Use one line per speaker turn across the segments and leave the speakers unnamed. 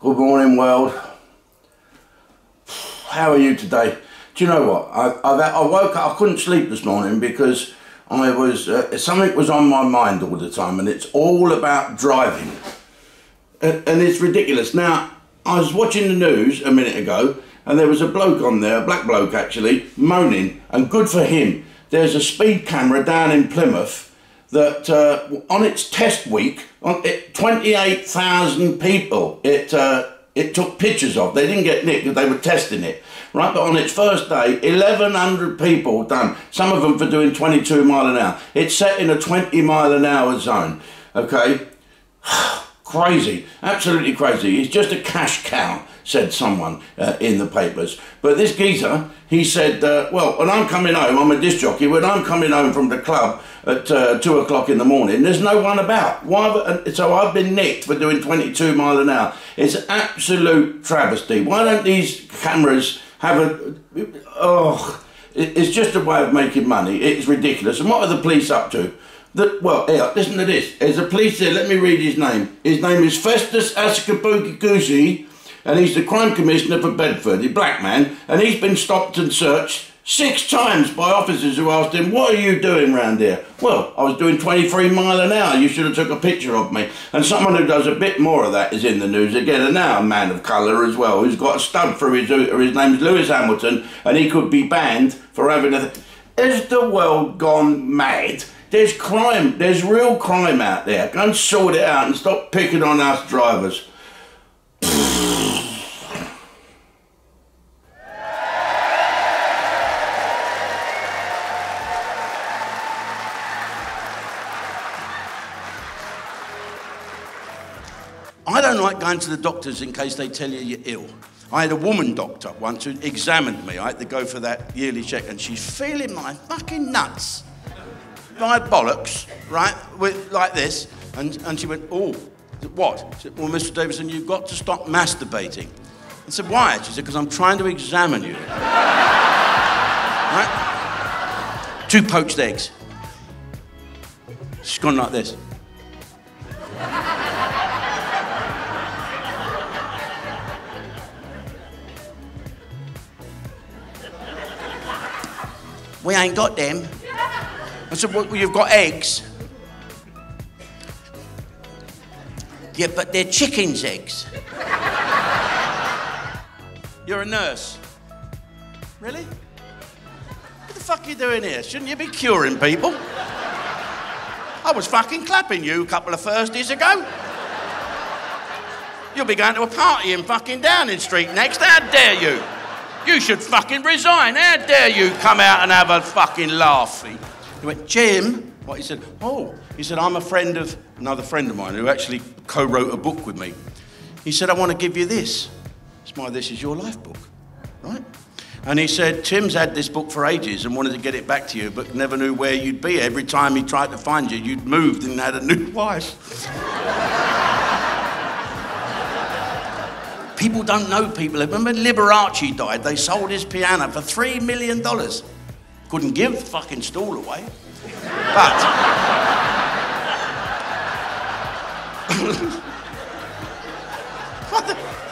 Good morning, world. How are you today? Do you know what? I woke up, I couldn't sleep this morning because I was, something was on my mind all the time, and it's all about driving. And it's ridiculous. Now, I was watching the news a minute ago, and there was a bloke on there, a black bloke actually, moaning, and good for him. There's a speed camera down in Plymouth that on its test week, 28,000 people it took pictures of. They didn't get nicked because they were testing it, right? But on its first day, 1,100 people done, some of them for doing 22 mile an hour. It's set in a 20 mile an hour zone, okay? Crazy, absolutely crazy. It's just a cash cow, said someone in the papers. But this geezer, he said, well, when I'm coming home, I'm a disc jockey, when I'm coming home from the club at 2 o'clock in the morning, there's no one about. So I've been nicked for doing 22 mile an hour. It's an absolute travesty. Why don't these cameras have it's just a way of making money. It's ridiculous. And what are the police up to? Well, here, listen to this. There's a police here, let me read his name. His name is Festus Askabuki, and he's the crime commissioner for Bedford, a black man, and he's been stopped and searched 6 times by officers who asked him, what are you doing round here? Well, I was doing 23 mile an hour, you should have took a picture of me. And someone who does a bit more of that is in the news again, and now a man of colour as well, who's got a stud through his name's Lewis Hamilton, and he could be banned for having a... Is the world gone mad? There's crime, there's real crime out there. Go and sort it out and stop picking on us drivers. I don't like going to the doctors in case they tell you you're ill. I had a woman doctor once who examined me. I had to go for that yearly check, and she's feeling my fucking nuts. My bollocks, right, like this, and she went, oh, what? I said, well, Mr. Davidson, you've got to stop masturbating. I said, why? She said, because I'm trying to examine you. Right? 2 poached eggs. She's gone like this. We ain't got them. I said, well, you've got eggs. Yeah, but they're chicken's eggs. You're a nurse. Really? What the fuck are you doing here? Shouldn't you be curing people? I was fucking clapping you a couple of Thursdays ago. You'll be going to a party in fucking Downing Street next. How dare you? You should fucking resign. How dare you come out and have a fucking laugh? He went, Jim, what? He said, oh. He said, I'm a friend of another friend of mine who actually co-wrote a book with me. He said, I want to give you this. It's my This Is Your Life book, right? And he said, Tim's had this book for ages and wanted to get it back to you, but never knew where you'd be. Every time he tried to find you, you'd moved and had a new wife. People don't know people. Remember Liberace died, they sold his piano for $3 million. Couldn't give the fucking stall away. But...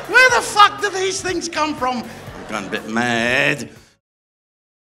where the fuck do these things come from? I'm going a bit mad.